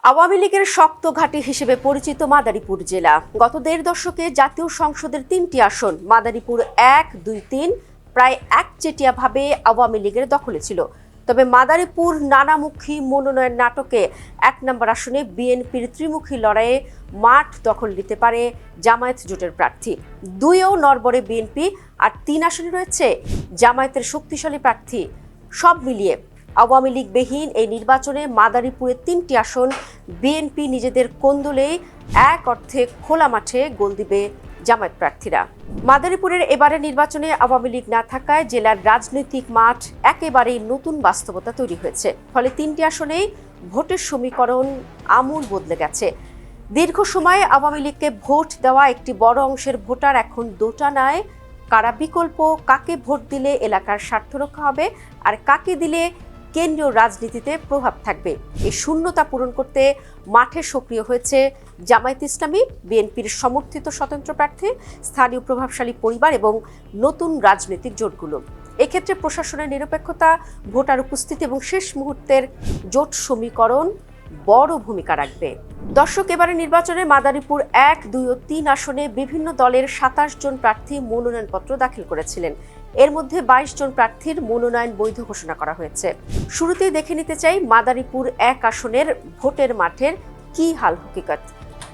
আওয়ামী লীগের শক্ত ঘাঁটি হিসেবে পরিচিত মাদারীপুর জেলা। গত দেড় দশকে জাতীয় সংসদের ৩টি আসন মাদারীপুর ১, ২, ৩ প্রায় একচেটিয়াভাবে আওয়ামী লীগের দখলে ছিল। তবে মাদারীপুর নানামুখী মনোনয়ন নাটকে ১ নম্বর আসনে বিএনপির ত্রিমুখী লড়াইয়ে মাঠ দখল নিতে পারে জামায়াত জোটের প্রার্থী। ২ও নড়বড়ে বিএনপি, আর ৩ আসনে রয়েছে জামায়াতের শক্তিশালী প্রার্থী। সব মিলিয়ে আওয়ামী লীগবিহীন এই নির্বাচনে মাদারীপুরের ৩টি আসন বিএনপি নিজেদের কোন্দলেই এক অর্থে খোলা মাঠে গোল দিবে জামায়াত প্রার্থীরা। মাদারীপুরের এবারের নির্বাচনে আওয়ামী লীগ না থাকায় জেলার রাজনৈতিক মাঠ একেবারেই নতুন বাস্তবতা তৈরি হয়েছে। ফলে ৩টি আসনেই ভোটের সমীকরণ আমূল বদলে গেছে। দীর্ঘ সময় আওয়ামী লীগকে ভোট দেওয়া একটি বড় অংশের ভোটার এখন দোটানায়, কারা বিকল্প, কাকে ভোট দিলে এলাকার স্বার্থ রক্ষা হবে আর কাকে দিলে কেন্দ্রীয় রাজনীতিতে প্রভাব থাকবে। এই শূন্যতা পূরণ করতে মাঠে সক্রিয় হয়েছে জামায়াত ইসলামী, বিএনপির সমর্থিত স্বতন্ত্র প্রার্থী, স্থানীয় প্রভাবশালী পরিবার এবং নতুন রাজনৈতিক জোটগুলো। এক্ষেত্রে প্রশাসনের নিরপেক্ষতা, ভোটার উপস্থিতি এবং শেষ মুহূর্তের জোট সমীকরণ বড় ভূমিকা রাখবে। দর্শক, এবারে নির্বাচনে মাদারীপুর ১, ২ ও ৩ আসনে বিভিন্ন দলের ২৭ জন প্রার্থী মনোনয়নপত্র দাখিল করেছিলেন। এর মধ্যে ২২ জন প্রার্থীর মনোনয়ন বৈধ ঘোষণা করা হয়েছে। শুরুতেই দেখে নিতে চাই মাদারীপুর ১ আসনের ভোটের মাঠের কি হাল হকিকত।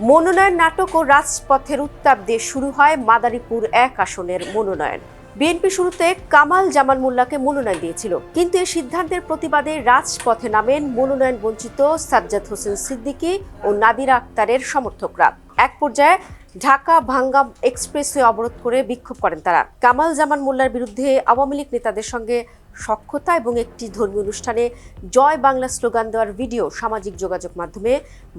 মনোনয়ন নাটক ও রাজপথের উত্তাপ দিয়ে শুরু হয় মাদারীপুর ১ আসনের মনোনয়ন। বিএনপি শুরুতে কামাল জামান মোল্লাকে মনোনয়ন দিয়েছিল, কিন্তু এই সিদ্ধান্তের প্রতিবাদে রাজপথে নামেন মনোনয়ন বঞ্চিত সাজ্জাদ হোসেন সিদ্দিকী ও নাদিরা আক্তারের সমর্থকরা। এক পর্যায়ে ঢাকা ভাঙ্গাম এক্সপ্রেসওয়ে অবরোধ করে বিক্ষোভ করেন তারা। কামাল জামান মোল্লার বিরুদ্ধে আওয়ামী লীগ নেতাদের সঙ্গে সখ্যতা এবং একটি ধর্মীয় অনুষ্ঠানে জয় বাংলা স্লোগান দেওয়ার ভিডিও সামাজিক যোগাযোগ মাধ্যমে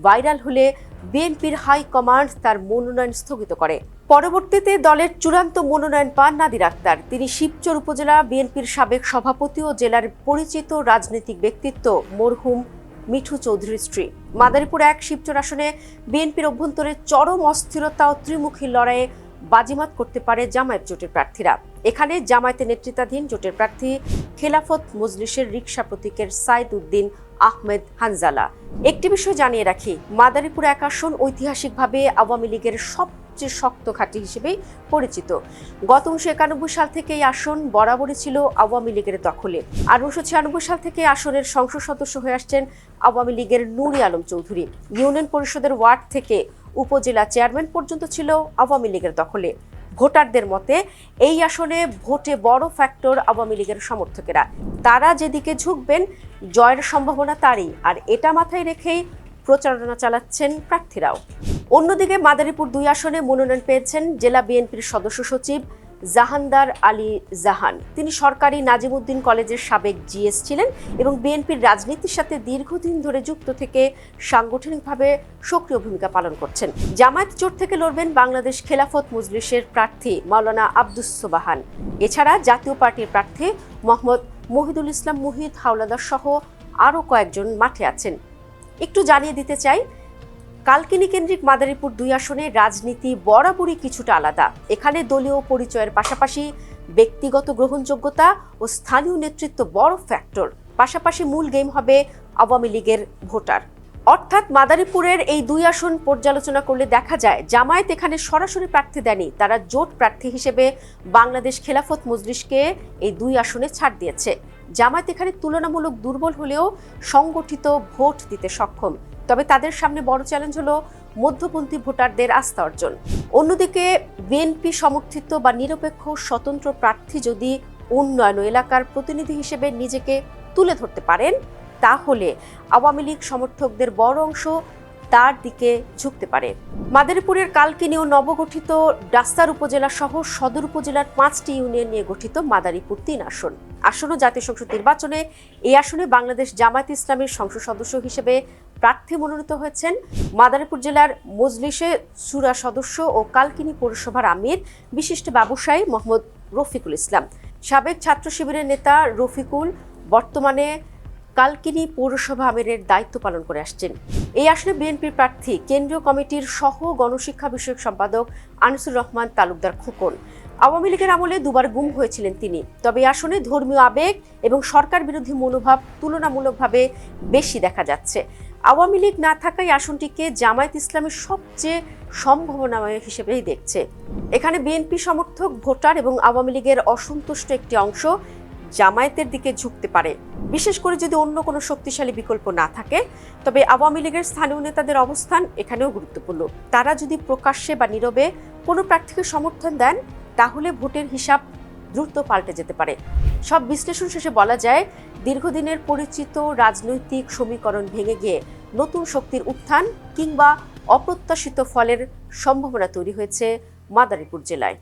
ভাইরাল হলে বিএনপির হাইকমান্ড তার মনোনয়ন স্থগিত করে। পরবর্তীতে দলের চূড়ান্ত মনোনয়ন পান নাদিরা আক্তার। তিনি শিবচর উপজেলা বিএনপির সাবেক সভাপতি ও জেলার পরিচিত রাজনৈতিক ব্যক্তিত্ব মরহুম মিঠু চৌধুরীর স্ত্রী। মাদারীপুর ১ শিবচর আসনে বিএনপির অভ্যন্তরে চরম অস্থিরতা ও ত্রিমুখী লড়াইয়ে বাজিমাত করতে পারে জামায়াত জোটের প্রার্থীরা। এখানে জামায়াতের নেতৃত্বাধীন জোটের প্রার্থী খেলাফত মজলিসের রিকশা প্রতীকের সাইদ উদ্দিন আহমেদ হানজালা। একটি বিষয় জানিয়ে রাখি, মাদারীপুর ১ আসন ঐতিহাসিকভাবে আওয়ামী লীগের সবচেয়ে শক্ত ঘাঁটি হিসেবে পরিচিত। গত ১৯৯১ সাল থেকে এই আসন বরাবরই ছিল আওয়ামী লীগের দখলে। আর ১৯৯৬ সাল থেকে আসনের সংসদ সদস্য হয়ে আসছেন আওয়ামী লীগের নুরি আলম চৌধুরী। ইউনিয়ন পরিষদের ওয়ার্ড থেকে উপজেলা চেয়ারম্যান পর্যন্ত ছিল আওয়ামী লীগের দখলে। ভোটারদের মতে এই আসনে ভোটে বড় ফ্যাক্টর আওয়ামী লীগের সমর্থকেরা। তারা যেদিকে ঝুঁকবেন জয়ের সম্ভাবনা তারই, আর এটা মাথায় রেখেই প্রচারণা চালাচ্ছেন প্রার্থীরাও। অন্যদিকে মাদারীপুর ২ আসনে মনোনয়ন পেয়েছেন জেলা বিএনপির সদস্য সচিব জাহানদার আলী জাহান। তিনি সরকারি নাজিমউদ্দিন কলেজের সাবেক জিএস ছিলেন এবং বিএনপির রাজনীতির সাথে দীর্ঘদিন ধরে যুক্ত থেকে সাংগঠনিকভাবে সক্রিয় ভূমিকা পালন করছেন। জামায়াত জোট থেকে লড়বেন বাংলাদেশ খেলাফত মজলিসের প্রার্থী মাওলানা আব্দুস সোবাহান। এছাড়া জাতীয় পার্টির প্রার্থী মোহাম্মদ মহিদুল ইসলাম মুহিত হাওলাদার সহ আরও কয়েকজন মাঠে আছেন। একটু জানিয়ে দিতে চাই, কালকিনি কেন্দ্রিক মাদারীপুর ২ আসনে রাজনীতি বরাবরই কিছুটা আলাদা। এখানে দলীয় পরিচয়ের পাশাপাশি ব্যক্তিগত গ্রহণযোগ্যতা ও স্থানীয় নেতৃত্ব বড় ফ্যাক্টর। পাশাপাশি মূল গেম হবে আওয়ামী লীগের ভোটার। অর্থাৎ মাদারীপুরের এই ২ আসন পর্যালোচনা করলে দেখা যায় জামায়াত এখানে সরাসরি প্রার্থী দেয়নি, তারা জোট প্রার্থী হিসেবে বাংলাদেশ খেলাফত মজলিসকে এই ২ আসনে ছাড় দিয়েছে। জামায়াত এখানে তুলনামূলক দুর্বল হলেও সংগঠিত ভোট দিতে সক্ষম। তবে তাদের সামনে বড় চ্যালেঞ্জ হলো মধ্যপন্থী ভোটারদের আস্থা অর্জন। অন্যদিকে বিএনপি সমর্থিত বা নিরপেক্ষ স্বতন্ত্র প্রার্থী যদি উন্নয়ন এলাকার প্রতিনিধি হিসেবে নিজেকে তুলে ধরতে পারেন, তাহলে আওয়ামী লীগ সমর্থকদের বড় অংশ তার দিকে ঝুঁকতে পারে। মাদারীপুরের কালকিনি ও নবগঠিত ডাস্তার উপজেলা সহ সদর উপজেলার ৫টি ইউনিয়ন নিয়ে গঠিত মাদারীপুর ৩ আসন। আসন্ন জাতীয় সংসদ নির্বাচনে এই আসনে বাংলাদেশ জামায়াত ইসলামীর সংসদ সদস্য হিসেবে প্রার্থী মনোনীত হয়েছেন মাদারীপুর জেলার মজলিসে সুরা সদস্য ও কালকিনি পৌরসভার আমির বিশিষ্ট ব্যবসায়ী মোহাম্মদ রফিকুল ইসলাম। সাবেক ছাত্র শিবিরের নেতা রফিকুল বর্তমানে কালকিনি পৌরসভা আমিরের দায়িত্ব পালন করে আসছেন। এই আসনে বিএনপির প্রার্থী কেন্দ্রীয় কমিটির সহ গণশিক্ষা বিষয়ক সম্পাদক আনিসুর রহমান তালুকদার খোকন। আওয়ামী লীগের আমলে দুবার গুম হয়েছিলেন তিনি। তবে এই আসনে ধর্মীয় আবেগ এবং সরকার বিরোধী মনোভাব তুলনামূলকভাবে বেশি দেখা যাচ্ছে। আওয়ামী লীগ না থাকায় আসনটিকে জামায়াত ইসলামের সবচেয়ে সম্ভাবনাময় হিসেবেই দেখছে। এখানে বিএনপি সমর্থক ভোটার এবং আওয়ামী লীগের অসন্তুষ্ট একটি অংশ জামায়াতের দিকে ঝুঁকতে পারে, বিশেষ করে যদি অন্য কোনো শক্তিশালী বিকল্প না থাকে। তবে আওয়ামী লীগের স্থানীয় নেতাদের অবস্থান এখানেও গুরুত্বপূর্ণ। তারা যদি প্রকাশ্যে বা নীরবে কোনো প্রার্থীকে সমর্থন দেন, তাহলে ভোটের হিসাব দ্রুত পাল্টে যেতে পারে। সব বিশ্লেষণ শেষে বলা যায়, দীর্ঘদিনের পরিচিত রাজনৈতিক সমীকরণ ভেঙে গিয়ে নতুন শক্তির উত্থান কিংবা অপ্রত্যাশিত ফলের সম্ভাবনা তৈরি হয়েছে মাদারীপুর জেলায়।